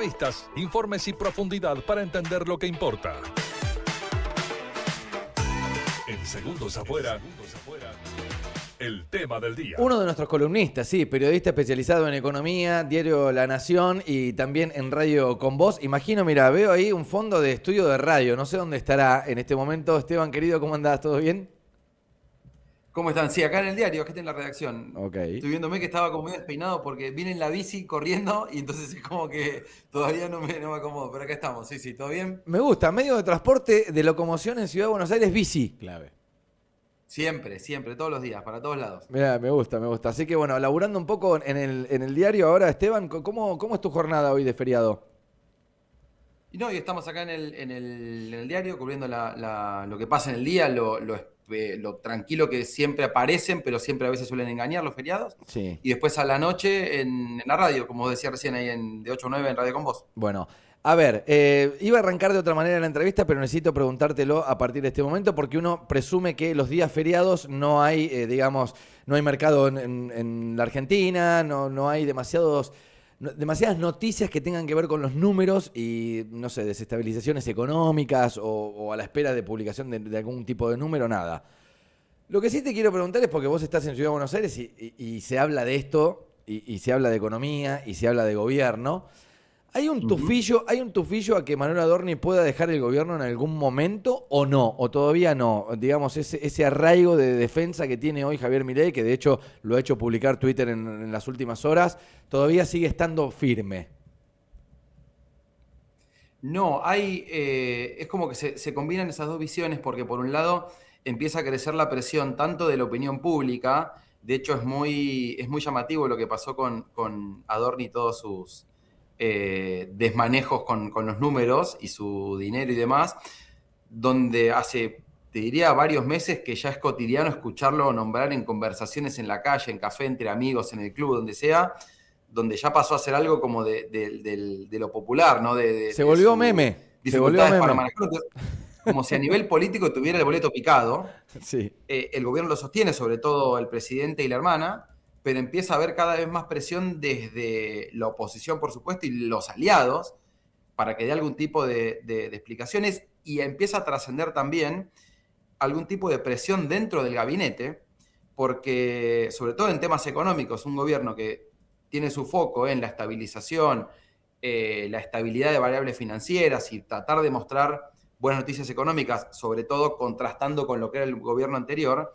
Entrevistas, informes y profundidad para entender lo que importa. En Segundos Afuera, el tema del día. Uno de nuestros columnistas, sí, periodista especializado en economía, diario La Nación y también en Radio Con Voz. Imagino, mira, veo ahí un fondo de estudio de radio, no sé dónde estará en este momento. Esteban, querido, ¿cómo andás? ¿Todo bien? ¿Cómo están? Sí, acá en el diario, acá está en la redacción. Ok. Estoy viéndome que estaba como medio despeinado porque vine en la bici corriendo y entonces es como que todavía no me acomodo, pero acá estamos. Sí, ¿todo bien? Me gusta, medio de transporte de locomoción en Ciudad de Buenos Aires, bici. Clave. Siempre, todos los días, para todos lados. Mira, me gusta. Así que bueno, laburando un poco en el diario ahora, Esteban, ¿cómo es tu jornada hoy de feriado? Y no, y estamos acá en el diario cubriendo lo que pasa en el día, lo tranquilo que siempre aparecen, pero siempre a veces suelen engañar los feriados. Sí. Y después a la noche en la radio, como decía recién ahí de 8 a 9 en Radio Con Voz. Bueno, a ver, iba a arrancar de otra manera la entrevista, pero necesito preguntártelo a partir de este momento porque uno presume que los días feriados no hay, no hay mercado en la Argentina, no hay demasiadas noticias que tengan que ver con los números y, no sé, desestabilizaciones económicas o a la espera de publicación de algún tipo de número, nada. Lo que sí te quiero preguntar es porque vos estás en Ciudad de Buenos Aires y se habla de esto, y se habla de economía, y se habla de gobierno. ¿Hay un tufillo a que Manuel Adorni pueda dejar el gobierno en algún momento o no? ¿O todavía no? Digamos, ese arraigo de defensa que tiene hoy Javier Milei, que de hecho lo ha hecho publicar Twitter en las últimas horas, todavía sigue estando firme. No, es como que se combinan esas dos visiones porque por un lado empieza a crecer la presión tanto de la opinión pública, de hecho es muy llamativo lo que pasó con Adorni y todos sus desmanejos con los números y su dinero y demás, donde hace, te diría, varios meses que ya es cotidiano escucharlo nombrar en conversaciones en la calle, en café, entre amigos, en el club, donde sea, donde ya pasó a ser algo como de lo popular, ¿no? Se volvió meme. Dificultades para manejar. Como si a nivel político tuviera el boleto picado. Sí. El gobierno lo sostiene, sobre todo el presidente y la hermana, pero empieza a haber cada vez más presión desde la oposición, por supuesto, y los aliados, para que dé algún tipo de explicaciones, y empieza a trascender también algún tipo de presión dentro del gabinete, porque, sobre todo en temas económicos, un gobierno que tiene su foco en la estabilización, la estabilidad de variables financieras y tratar de mostrar buenas noticias económicas, sobre todo contrastando con lo que era el gobierno anterior,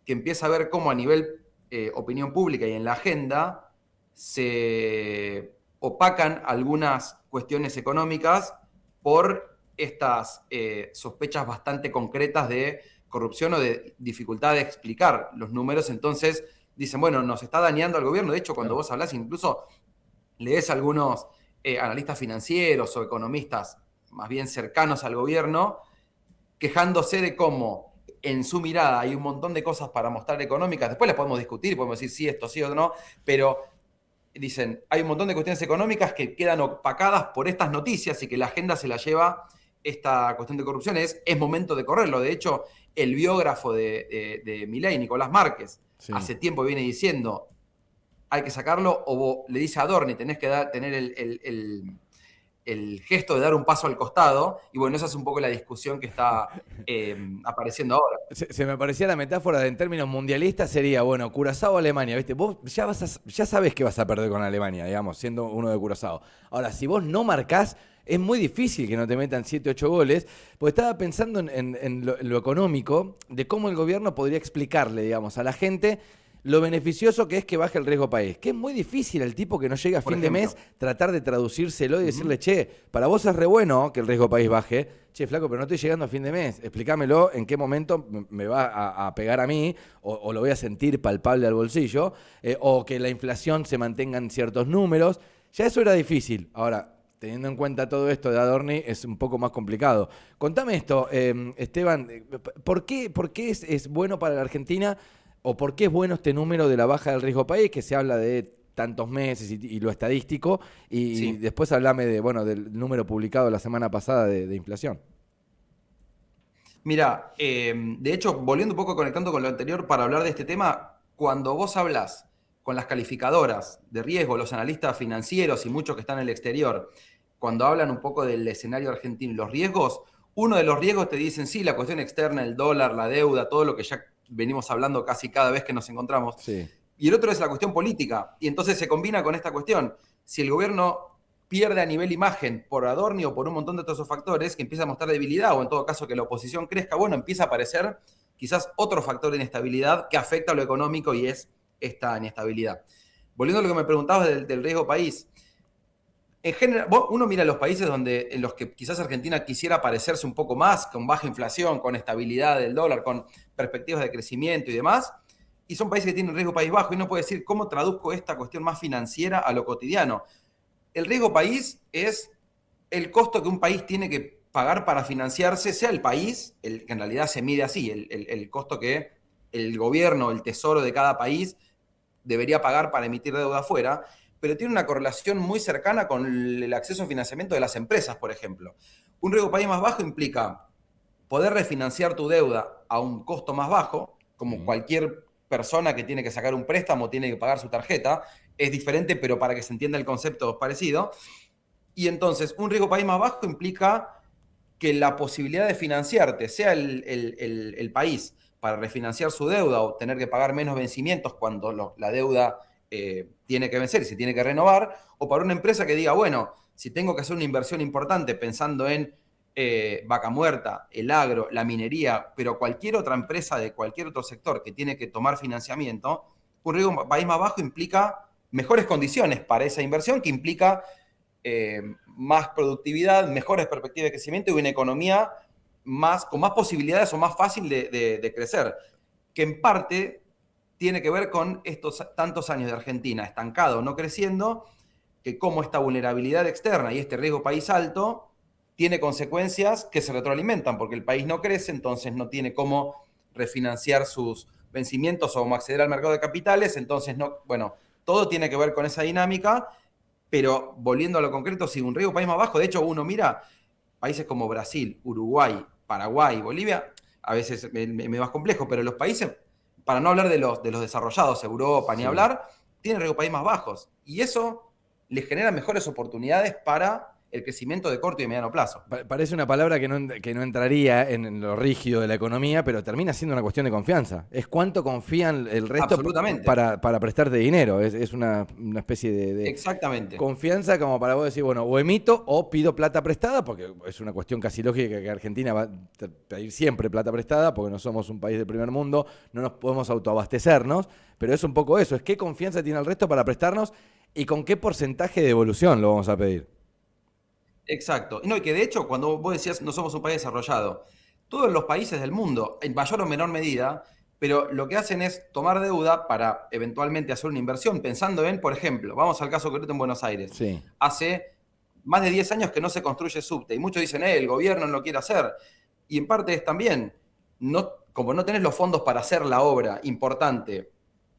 que empieza a ver cómo a nivel opinión pública y en la agenda se opacan algunas cuestiones económicas por estas sospechas bastante concretas de corrupción o de dificultad de explicar los números. Entonces dicen, bueno, nos está dañando al gobierno. De hecho, cuando vos hablás, incluso lees a algunos analistas financieros o economistas más bien cercanos al gobierno, quejándose de cómo en su mirada hay un montón de cosas para mostrar económicas. Después las podemos discutir, podemos decir si esto sí o no, pero dicen, hay un montón de cuestiones económicas que quedan opacadas por estas noticias y que la agenda se la lleva esta cuestión de corrupción. Es momento de correrlo. De hecho, el biógrafo de Milei, Nicolás Márquez, sí, hace tiempo viene diciendo, hay que sacarlo, o le dice a Adorni, tenés que tener el gesto de dar un paso al costado, y bueno, esa es un poco la discusión que está apareciendo ahora. Se me parecía la metáfora de en términos mundialistas sería, bueno, Curazao, Alemania, ¿viste? Vos ya sabés que vas a perder con Alemania, digamos, siendo uno de Curazao. Ahora, si vos no marcás, es muy difícil que no te metan 7, 8 goles, porque estaba pensando en lo económico, de cómo el gobierno podría explicarle, digamos, a la gente lo beneficioso que es que baje el riesgo país. Que es muy difícil al tipo que no llega a fin de mes tratar de traducírselo y decirle, che, para vos es re bueno que el riesgo país baje. Che, flaco, pero no estoy llegando a fin de mes. Explícamelo en qué momento me va a pegar a mí o lo voy a sentir palpable al bolsillo o que la inflación se mantenga en ciertos números. Ya eso era difícil. Ahora, teniendo en cuenta todo esto de Adorni, es un poco más complicado. Contame esto, Esteban, ¿por qué es bueno para la Argentina o por qué es bueno este número de la baja del riesgo país, que se habla de tantos meses y lo estadístico, y sí, después hablame del número publicado la semana pasada de inflación? Mira, de hecho, volviendo un poco conectando con lo anterior para hablar de este tema, cuando vos hablas con las calificadoras de riesgo, los analistas financieros y muchos que están en el exterior, cuando hablan un poco del escenario argentino y los riesgos, uno de los riesgos te dicen, sí, la cuestión externa, el dólar, la deuda, todo lo que ya venimos hablando casi cada vez que nos encontramos. Sí. Y el otro es la cuestión política. Y entonces se combina con esta cuestión. Si el gobierno pierde a nivel imagen por Adorni o por un montón de otros factores, que empieza a mostrar debilidad o en todo caso que la oposición crezca, bueno, empieza a aparecer quizás otro factor de inestabilidad que afecta a lo económico y es esta inestabilidad. Volviendo a lo que me preguntabas del riesgo país, en general, uno mira los países en los que quizás Argentina quisiera parecerse un poco más, con baja inflación, con estabilidad del dólar, con perspectivas de crecimiento y demás, y son países que tienen riesgo país bajo, y uno puede decir, ¿cómo traduzco esta cuestión más financiera a lo cotidiano? El riesgo país es el costo que un país tiene que pagar para financiarse, sea el país, que en realidad se mide así, el costo que el gobierno, el tesoro de cada país debería pagar para emitir deuda afuera, pero tiene una correlación muy cercana con el acceso a financiamiento de las empresas, por ejemplo. Un riesgo país más bajo implica poder refinanciar tu deuda a un costo más bajo, como cualquier persona que tiene que sacar un préstamo tiene que pagar su tarjeta, es diferente, pero para que se entienda el concepto es parecido. Y entonces, un riesgo país más bajo implica que la posibilidad de financiarte, sea el país para refinanciar su deuda o tener que pagar menos vencimientos cuando la deuda tiene que vencer y se tiene que renovar, o para una empresa que diga, bueno, si tengo que hacer una inversión importante pensando en Vaca Muerta, el agro, la minería, pero cualquier otra empresa de cualquier otro sector que tiene que tomar financiamiento, un riesgo país más bajo implica mejores condiciones para esa inversión, que implica más productividad, mejores perspectivas de crecimiento y una economía con más posibilidades o más fácil de crecer, que en parte tiene que ver con estos tantos años de Argentina estancado, no creciendo, que como esta vulnerabilidad externa y este riesgo país alto tiene consecuencias que se retroalimentan, porque el país no crece, entonces no tiene cómo refinanciar sus vencimientos o cómo acceder al mercado de capitales, entonces no, bueno, todo tiene que ver con esa dinámica, pero volviendo a lo concreto, si un riesgo país más bajo, de hecho uno mira países como Brasil, Uruguay, Paraguay, Bolivia, a veces es más complejo, pero los países, para no hablar de los desarrollados, Europa, ni hablar, tienen riesgo país más bajos. Y eso les genera mejores oportunidades para el crecimiento de corto y mediano plazo. Parece una palabra que no entraría en lo rígido de la economía, pero termina siendo una cuestión de confianza. Es cuánto confían el resto para prestarte dinero. Es una especie de Exactamente. Confianza como para vos decir, bueno, o emito o pido plata prestada, porque es una cuestión casi lógica que Argentina va a pedir siempre plata prestada, porque no somos un país del primer mundo, no nos podemos autoabastecernos, pero es un poco eso, es qué confianza tiene el resto para prestarnos y con qué porcentaje de devolución lo vamos a pedir. Exacto. No, y que de hecho, cuando vos decías no somos un país desarrollado, todos los países del mundo, en mayor o menor medida, pero lo que hacen es tomar deuda para eventualmente hacer una inversión, pensando en, por ejemplo, vamos al caso concreto en Buenos Aires. Sí. Hace más de 10 años que no se construye subte, y muchos dicen, el gobierno no lo quiere hacer. Y en parte es también, como no tenés los fondos para hacer la obra importante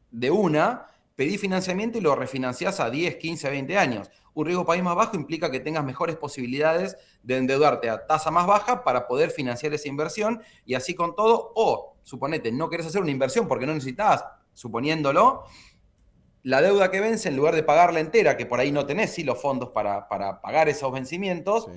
de una, pedí financiamiento y lo refinanciás a 10, 15, 20 años. Un riesgo país más bajo implica que tengas mejores posibilidades de endeudarte a tasa más baja para poder financiar esa inversión y así con todo, o suponete, no querés hacer una inversión porque no necesitas, suponiéndolo, la deuda que vence, en lugar de pagarla entera, que por ahí no tenés los fondos para pagar esos vencimientos,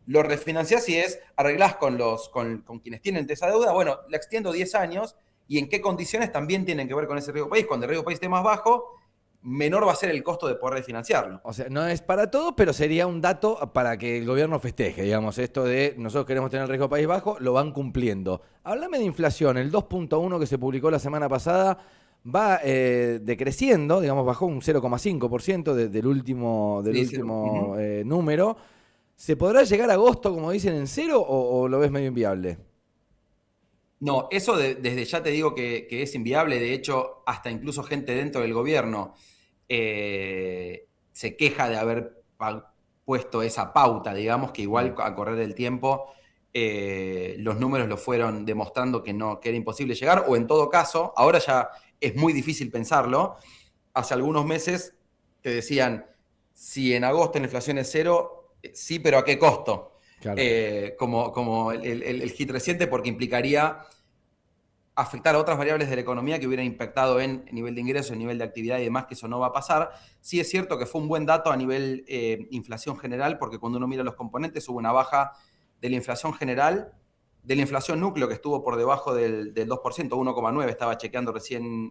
lo refinanciás y arreglás con quienes tienen esa deuda, bueno, la extiendo 10 años y en qué condiciones también tienen que ver con ese riesgo país. Cuando el riesgo país esté más bajo, menor va a ser el costo de poder refinanciarlo. O sea, no es para todo, pero sería un dato para que el gobierno festeje, digamos, esto de nosotros queremos tener el riesgo país bajo, lo van cumpliendo. Háblame de inflación, el 2.1 que se publicó la semana pasada va decreciendo, digamos, bajó un 0,5% del último número. ¿Se podrá llegar a agosto, como dicen, en cero o lo ves medio inviable? No, eso desde ya te digo que es inviable. De hecho, hasta incluso gente dentro del gobierno se queja de haber puesto esa pauta, digamos, que igual a correr del tiempo los números lo fueron demostrando que era imposible llegar, o en todo caso, ahora ya es muy difícil pensarlo. Hace algunos meses te decían, si en agosto la inflación es cero, sí, pero ¿a qué costo? Claro. Como el hit reciente, porque implicaría afectar a otras variables de la economía que hubieran impactado en nivel de ingresos, en nivel de actividad y demás, que eso no va a pasar. Sí es cierto que fue un buen dato a nivel inflación general, porque cuando uno mira los componentes hubo una baja de la inflación general, de la inflación núcleo que estuvo por debajo del 2%, 1,9%, estaba chequeando recién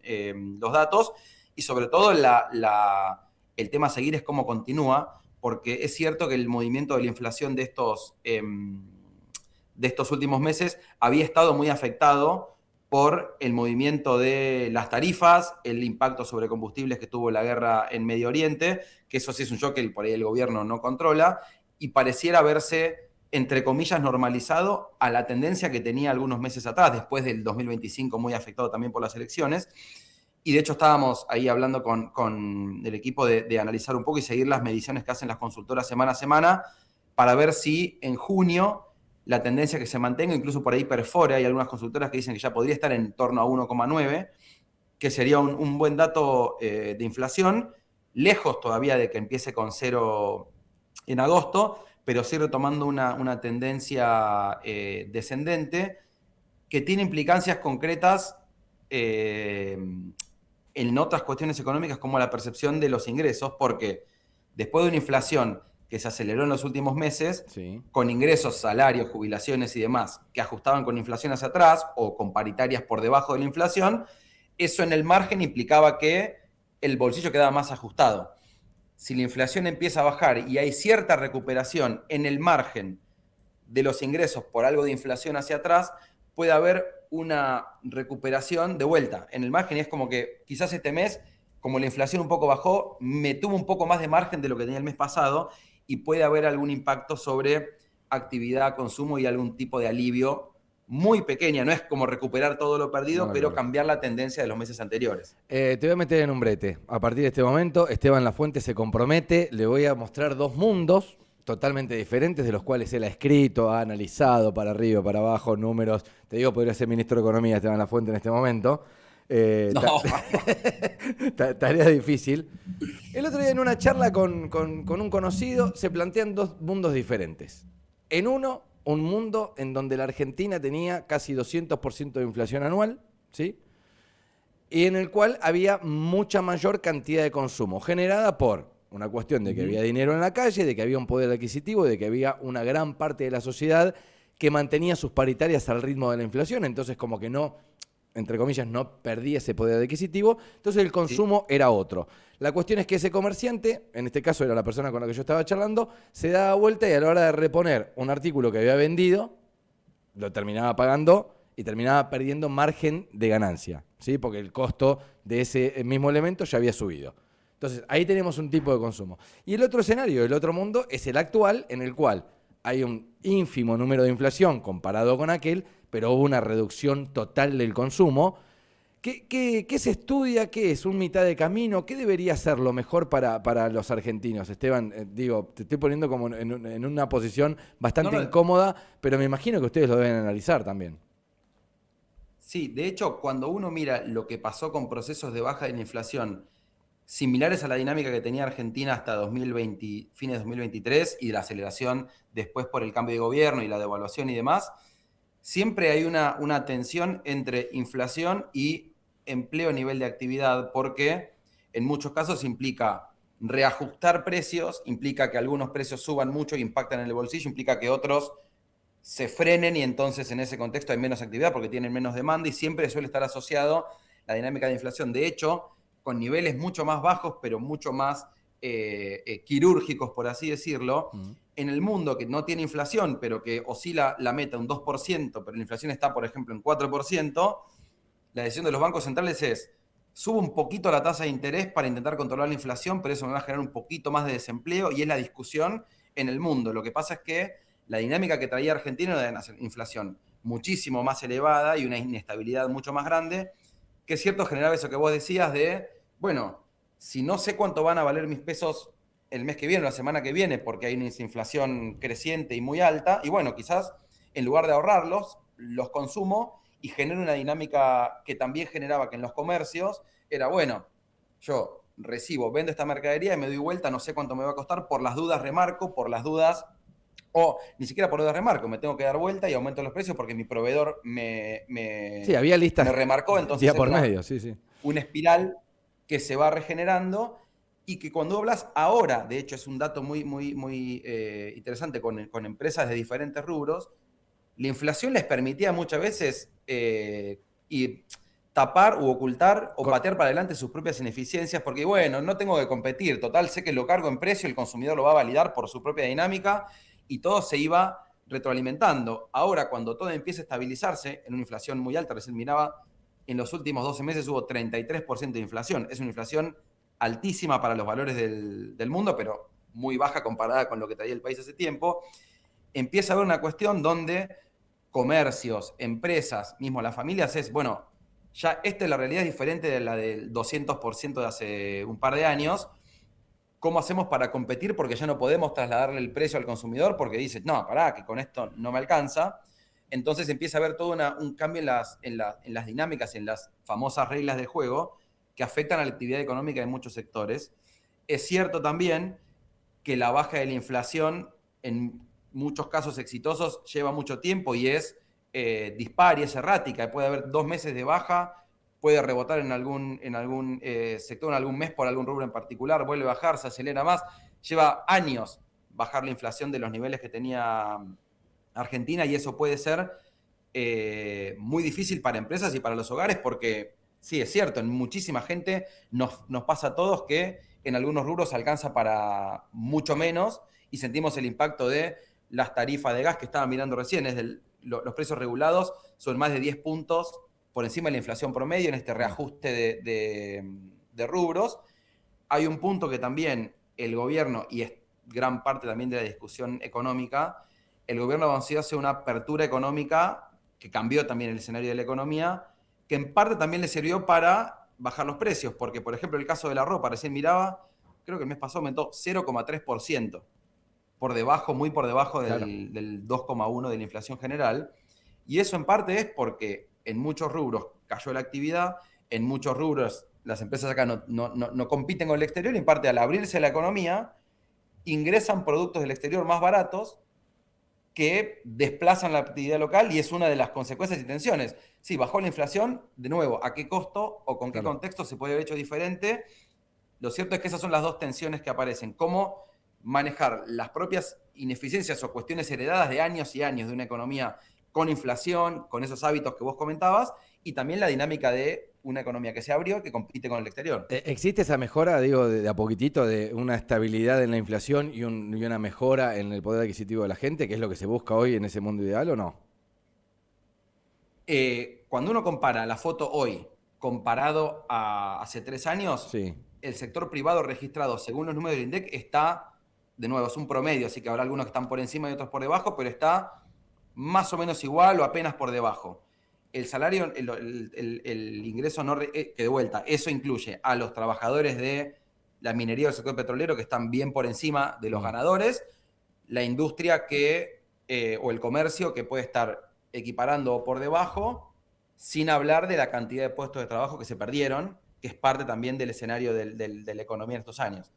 los datos, y sobre todo el tema a seguir es cómo continúa, porque es cierto que el movimiento de la inflación de estos últimos meses había estado muy afectado por el movimiento de las tarifas, el impacto sobre combustibles que tuvo la guerra en Medio Oriente, que eso sí es un shock que por ahí el gobierno no controla, y pareciera verse, entre comillas, normalizado a la tendencia que tenía algunos meses atrás, después del 2025 muy afectado también por las elecciones. Y de hecho estábamos ahí hablando con el equipo de analizar un poco y seguir las mediciones que hacen las consultoras semana a semana para ver si en junio la tendencia que se mantenga, incluso por ahí perfora. Hay algunas consultoras que dicen que ya podría estar en torno a 1,9, que sería un buen dato de inflación, lejos todavía de que empiece con 0 en agosto, pero sí retomando una tendencia descendente que tiene implicancias concretas en otras cuestiones económicas como la percepción de los ingresos, porque después de una inflación que se aceleró en los últimos meses, Sí. con ingresos, salarios, jubilaciones y demás, que ajustaban con inflación hacia atrás o con paritarias por debajo de la inflación, eso en el margen implicaba que el bolsillo quedaba más ajustado. Si la inflación empieza a bajar y hay cierta recuperación en el margen de los ingresos por algo de inflación hacia atrás, puede haber una recuperación de vuelta en el margen. Y es como que quizás este mes, como la inflación un poco bajó, me tuvo un poco más de margen de lo que tenía el mes pasado y puede haber algún impacto sobre actividad, consumo y algún tipo de alivio muy pequeña. No es como recuperar todo lo perdido, No, pero claro. cambiar la tendencia de los meses anteriores. Te voy a meter en un brete. A partir de este momento, Esteban Lafuente se compromete. Le voy a mostrar dos mundos totalmente diferentes, de los cuales él ha escrito, ha analizado para arriba, para abajo, números. Te digo, podría ser ministro de Economía Esteban Lafuente en este momento. No. Tarea difícil. El otro día en una charla con un conocido se plantean dos mundos diferentes. En uno, un mundo en donde la Argentina tenía casi 200% de inflación anual, ¿sí? Y en el cual había mucha mayor cantidad de consumo, generada por una cuestión de que había dinero en la calle, de que había un poder adquisitivo, de que había una gran parte de la sociedad que mantenía sus paritarias al ritmo de la inflación, entonces como que no, entre comillas, no perdía ese poder adquisitivo, entonces el consumo era otro. La cuestión es que ese comerciante, en este caso era la persona con la que yo estaba charlando, se daba vuelta y a la hora de reponer un artículo que había vendido, lo terminaba pagando y terminaba perdiendo margen de ganancia, ¿sí? Porque el costo de ese mismo elemento ya había subido. Entonces, ahí tenemos un tipo de consumo. Y el otro escenario, el otro mundo, es el actual, en el cual hay un ínfimo número de inflación comparado con aquel, pero hubo una reducción total del consumo. ¿Qué se estudia? ¿Qué es? ¿Un mitad de camino? ¿Qué debería ser lo mejor para los argentinos? Esteban, digo, te estoy poniendo como en una posición bastante incómoda, pero me imagino que ustedes lo deben analizar también. Sí, de hecho, cuando uno mira lo que pasó con procesos de baja de la inflación similares a la dinámica que tenía Argentina hasta 2020, fines de 2023 y de la aceleración después por el cambio de gobierno y la devaluación y demás, siempre hay una tensión entre inflación y empleo a nivel de actividad, porque en muchos casos implica reajustar precios, implica que algunos precios suban mucho e impactan en el bolsillo, implica que otros se frenen y entonces en ese contexto hay menos actividad porque tienen menos demanda y siempre suele estar asociado la dinámica de inflación. De hecho, con niveles mucho más bajos, pero mucho más quirúrgicos, por así decirlo, en el mundo que no tiene inflación, pero que oscila la meta un 2%, pero la inflación está, por ejemplo, en 4%, la decisión de los bancos centrales es: subo un poquito la tasa de interés para intentar controlar la inflación, pero eso me va a generar un poquito más de desempleo, y es la discusión en el mundo. Lo que pasa es que la dinámica que traía Argentina era de una inflación muchísimo más elevada y una inestabilidad mucho más grande, que es cierto, generaba eso que vos decías de, bueno, si no sé cuánto van a valer mis pesos el mes que viene o la semana que viene, porque hay una inflación creciente y muy alta, y bueno, quizás en lugar de ahorrarlos, los consumo y genero una dinámica que también generaba que en los comercios era, bueno, yo recibo, vendo esta mercadería y me doy vuelta, no sé cuánto me va a costar, por las dudas remarco, por las dudas O ni siquiera por de remarco, me tengo que dar vuelta y aumento los precios porque mi proveedor Sí, había listas me remarcó, entonces día entra por medio, sí, sí. una espiral que se va regenerando y que cuando hablas ahora, de hecho es un dato muy interesante con empresas de diferentes rubros, la inflación les permitía muchas veces y tapar u ocultar o patear para adelante sus propias ineficiencias, porque bueno, no tengo que competir, total, sé que lo cargo en precio, el consumidor lo va a validar por su propia dinámica y todo se iba retroalimentando. Ahora, cuando todo empieza a estabilizarse en una inflación muy alta, recién miraba, en los últimos 12 meses hubo 33% de inflación. Es una inflación altísima para los valores del mundo, pero muy baja comparada con lo que traía el país hace tiempo. Empieza a haber una cuestión donde comercios, empresas, mismo las familias, es, bueno, ya esta es la realidad diferente de la del 200% de hace un par de años. ¿Cómo hacemos para competir? Porque ya no podemos trasladarle el precio al consumidor porque dice, no, pará, que con esto no me alcanza. Entonces empieza a haber todo un cambio en las dinámicas, en las famosas reglas del juego que afectan a la actividad económica de muchos sectores. Es cierto también que la baja de la inflación en muchos casos exitosos lleva mucho tiempo y es dispar y es errática. Puede haber 2 meses de baja, puede rebotar en algún sector, en algún mes por algún rubro en particular, vuelve a bajar, se acelera más. Lleva años bajar la inflación de los niveles que tenía Argentina y eso puede ser muy difícil para empresas y para los hogares porque, sí, es cierto, en muchísima gente nos pasa a todos que en algunos rubros alcanza para mucho menos y sentimos el impacto de las tarifas de gas que estaba mirando recién, los precios regulados son más de 10 puntos por encima de la inflación promedio en este reajuste de rubros. Hay un punto que también el gobierno, y es gran parte también de la discusión económica, el gobierno avanzó hacia una apertura económica que cambió también el escenario de la economía, que en parte también le sirvió para bajar los precios, porque por ejemplo el caso de la ropa, recién miraba, creo que el mes pasado aumentó 0,3%, por debajo, muy por debajo del 2,1% de la inflación general, y eso en parte es porque en muchos rubros cayó la actividad, en muchos rubros las empresas acá no compiten con el exterior, y en parte al abrirse la economía, ingresan productos del exterior más baratos que desplazan la actividad local y es una de las consecuencias y tensiones. Sí, bajó la inflación, de nuevo, ¿a qué costo o con qué contexto se puede haber hecho diferente? Lo cierto es que esas son las dos tensiones que aparecen. Cómo manejar las propias ineficiencias o cuestiones heredadas de años y años de una economía con inflación, con esos hábitos que vos comentabas, y también la dinámica de una economía que se abrió, que compite con el exterior. ¿Existe esa mejora, digo, de a poquitito, de una estabilidad en la inflación y una mejora en el poder adquisitivo de la gente, que es lo que se busca hoy en ese mundo ideal o no? Cuando uno compara la foto hoy comparado a hace 3 años, Sí. el sector privado registrado según los números del INDEC está, de nuevo, es un promedio, así que habrá algunos que están por encima y otros por debajo, pero está más o menos igual o apenas por debajo. El salario, el ingreso no, que de vuelta, eso incluye a los trabajadores de la minería del sector petrolero que están bien por encima de los ganadores, la industria o el comercio que puede estar equiparando o por debajo, sin hablar de la cantidad de puestos de trabajo que se perdieron, que es parte también del escenario de la economía en estos años.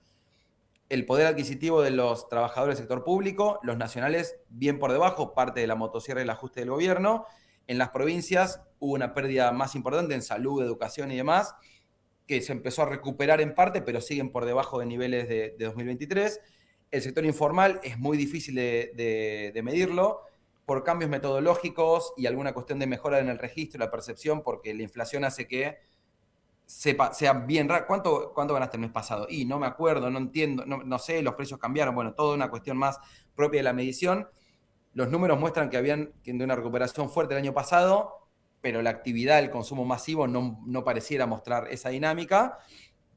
El poder adquisitivo de los trabajadores del sector público, los nacionales bien por debajo, parte de la motosierra y el ajuste del gobierno. En las provincias hubo una pérdida más importante en salud, educación y demás, que se empezó a recuperar en parte, pero siguen por debajo de niveles de 2023. El sector informal es muy difícil de medirlo por cambios metodológicos y alguna cuestión de mejora en el registro y la percepción, porque la inflación hace que sea bien raro. ¿Cuánto ganaste el mes pasado? Y no me acuerdo, no entiendo, no sé, los precios cambiaron. Bueno, toda una cuestión más propia de la medición. Los números muestran que habían de una recuperación fuerte el año pasado, pero la actividad, el consumo masivo no pareciera mostrar esa dinámica.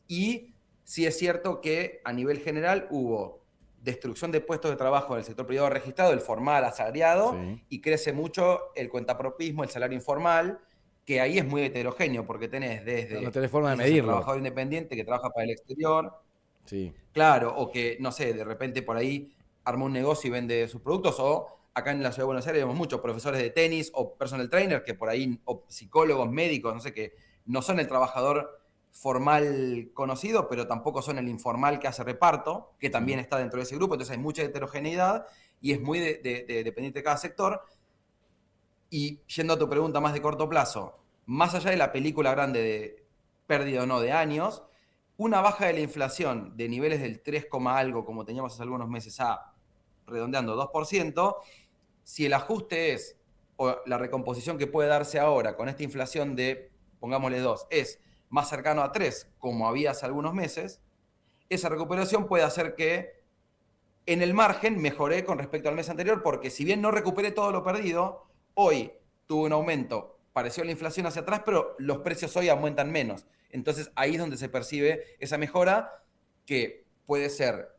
Y sí es cierto que a nivel general hubo destrucción de puestos de trabajo del sector privado registrado, el formal, asalariado, sí, y crece mucho el cuentapropismo, el salario informal, que ahí es muy heterogéneo, porque tenés desde no tenés forma de medirlo. trabajador independiente que trabaja para el exterior, sí, claro, o que, no sé, de repente por ahí arma un negocio y vende sus productos, o acá en la Ciudad de Buenos Aires vemos muchos profesores de tenis o personal trainer que por ahí, o psicólogos, médicos, no sé, que no son el trabajador formal conocido, pero tampoco son el informal que hace reparto, que también está dentro de ese grupo, entonces hay mucha heterogeneidad y es muy dependiente de cada sector. Y yendo a tu pregunta más de corto plazo, más allá de la película grande de pérdida o no de años, una baja de la inflación de niveles del 3, algo, como teníamos hace algunos meses, a redondeando 2%, si el ajuste es, o la recomposición que puede darse ahora con esta inflación de, pongámosle 2, es más cercano a 3, como había hace algunos meses, esa recuperación puede hacer que en el margen mejoré con respecto al mes anterior, porque si bien no recuperé todo lo perdido, hoy tuve un aumento parecido a la inflación hacia atrás, pero los precios hoy aumentan menos. Entonces ahí es donde se percibe esa mejora que puede ser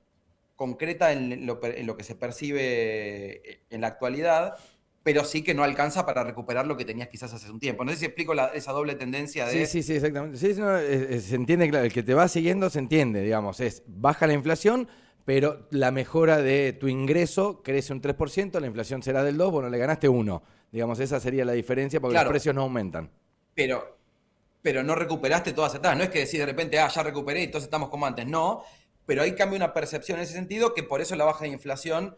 concreta en lo que se percibe en la actualidad, pero sí que no alcanza para recuperar lo que tenías quizás hace un tiempo. No sé si explico esa doble tendencia de... Sí, exactamente. Sí, no, se entiende, claro, el que te va siguiendo se entiende, digamos, es baja la inflación, pero la mejora de tu ingreso crece un 3%, la inflación será del 2%, bueno, le ganaste 1%. Digamos, esa sería la diferencia porque Claro, los precios no aumentan. pero no recuperaste todo hacia atrás. No es que decís de repente, ya recuperé y entonces estamos como antes. No, pero ahí cambia una percepción en ese sentido, que por eso la baja de inflación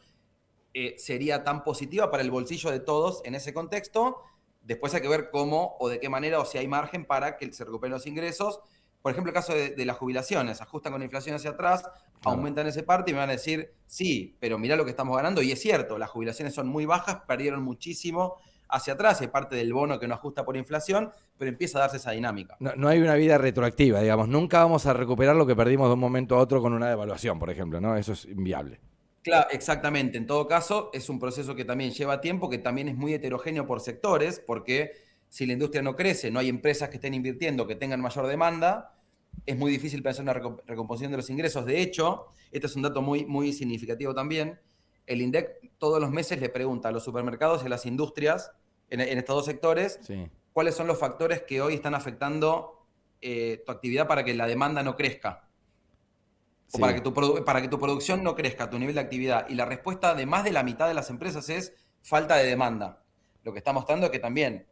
sería tan positiva para el bolsillo de todos en ese contexto. Después hay que ver cómo o de qué manera o si hay margen para que se recuperen los ingresos. Por ejemplo, el caso de las jubilaciones, ajustan con la inflación hacia atrás, claro, aumentan esa parte y me van a decir, sí, pero mirá lo que estamos ganando. Y es cierto, las jubilaciones son muy bajas, perdieron muchísimo hacia atrás, es parte del bono que no ajusta por inflación, pero empieza a darse esa dinámica. No hay una vida retroactiva, digamos, nunca vamos a recuperar lo que perdimos de un momento a otro con una devaluación, por ejemplo, ¿no? Eso es inviable. Claro, exactamente. En todo caso, es un proceso que también lleva tiempo, que también es muy heterogéneo por sectores, porque si la industria no crece, no hay empresas que estén invirtiendo, que tengan mayor demanda, es muy difícil pensar en una recomposición de los ingresos. De hecho, este es un dato muy, muy significativo también. El INDEC todos los meses le pregunta a los supermercados y a las industrias, en estos dos sectores, sí, cuáles son los factores que hoy están afectando tu actividad para que la demanda no crezca. O sí, para que tu producción no crezca, tu nivel de actividad. Y la respuesta de más de la mitad de las empresas es falta de demanda. Lo que está mostrando es que también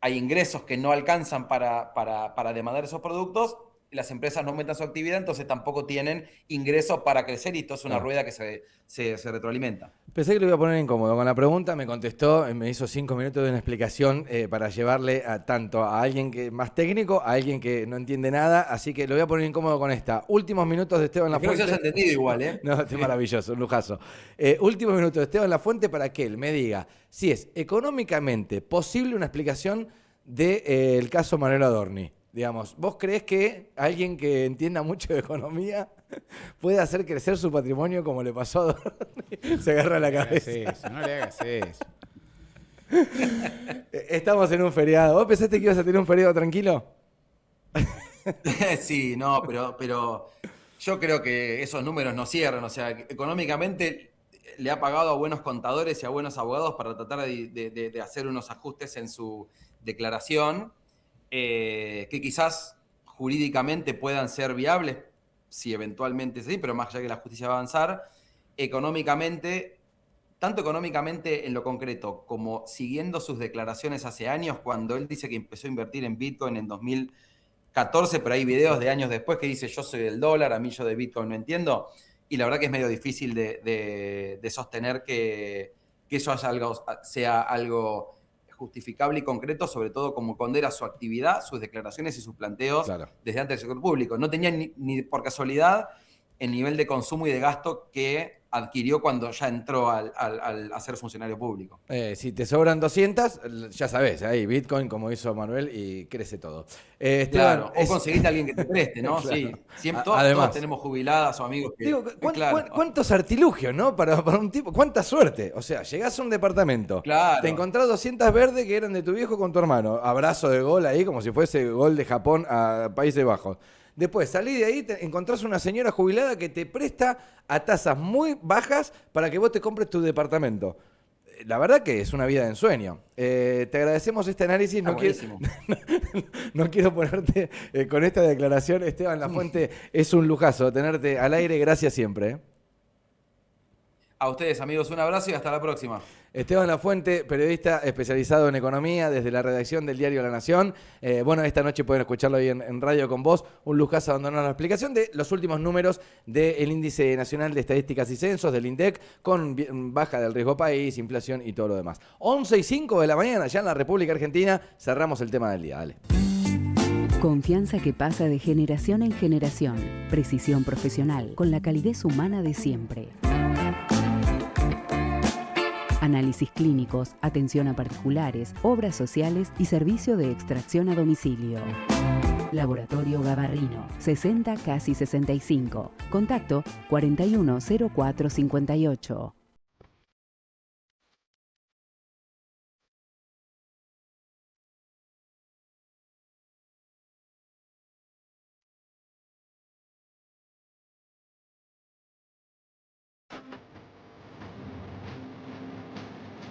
hay ingresos que no alcanzan para demandar esos productos, y las empresas no aumentan su actividad, entonces tampoco tienen ingresos para crecer, y esto es una rueda que se retroalimenta. Pensé que lo iba a poner incómodo con la pregunta, me contestó, me hizo 5 minutos de una explicación para llevarle tanto a alguien que más técnico, a alguien que no entiende nada, así que lo voy a poner incómodo con esta. Últimos minutos de Esteban Lafuente. Creo que se haya entendido igual, ¿eh? No, es maravilloso, un lujazo. Últimos minutos de Esteban Lafuente para que él me diga si es económicamente posible una explicación del caso Manuel Adorni. Digamos, ¿vos creés que alguien que entienda mucho de economía puede hacer crecer su patrimonio como le pasó a Adorni? Se agarra la cabeza. No le hagas eso. Estamos en un feriado. ¿Vos pensaste que ibas a tener un feriado tranquilo? Sí, no, pero yo creo que esos números no cierran. O sea, económicamente le ha pagado a buenos contadores y a buenos abogados para tratar de hacer unos ajustes en su declaración, que quizás jurídicamente puedan ser viables, si eventualmente sí, pero más allá que la justicia va a avanzar, económicamente, tanto económicamente en lo concreto, como siguiendo sus declaraciones hace años, cuando él dice que empezó a invertir en Bitcoin en 2014, pero hay videos de años después que dice, yo soy del dólar, a mí yo de Bitcoin no entiendo, y la verdad que es medio difícil de sostener que eso sea algo justificable y concreto, sobre todo como pondera su actividad, sus declaraciones y sus planteos, claro, desde antes del sector público. No tenía ni por casualidad el nivel de consumo y de gasto que adquirió cuando ya entró al ser funcionario público. Si te sobran 200, ya sabés, ahí Bitcoin, como hizo Manuel, y crece todo. Claro, o conseguiste a alguien que te preste, ¿no? Claro. Sí, siempre, todos tenemos jubiladas o amigos que... Digo, ¿cuántos artilugios, no? Para un tipo, ¿cuánta suerte? O sea, llegás a un departamento, claro, te encontrás 200 verdes que eran de tu viejo con tu hermano, abrazo de gol ahí, como si fuese gol de Japón a Países Bajos. Después salís de ahí, encontrás una señora jubilada que te presta a tasas muy bajas para que vos te compres tu departamento. La verdad que es una vida de ensueño. Te agradecemos este análisis. No quiero ponerte con esta declaración. Esteban Lafuente, es un lujazo tenerte al aire. Gracias siempre. A ustedes, amigos, un abrazo y hasta la próxima. Esteban Lafuente, periodista especializado en economía desde la redacción del diario La Nación. Bueno, esta noche pueden escucharlo ahí en Radio con Vos. Un lujazo abandonar la explicación de los últimos números del Índice Nacional de Estadísticas y Censos, del INDEC, con baja del riesgo país, inflación y todo lo demás. 11:05 de la mañana, ya en la República Argentina, cerramos el tema del día. Dale. Confianza que pasa de generación en generación. Precisión profesional con la calidez humana de siempre. Análisis clínicos, atención a particulares, obras sociales y servicio de extracción a domicilio. Laboratorio Gabarrino, 60 casi 65. Contacto 410458.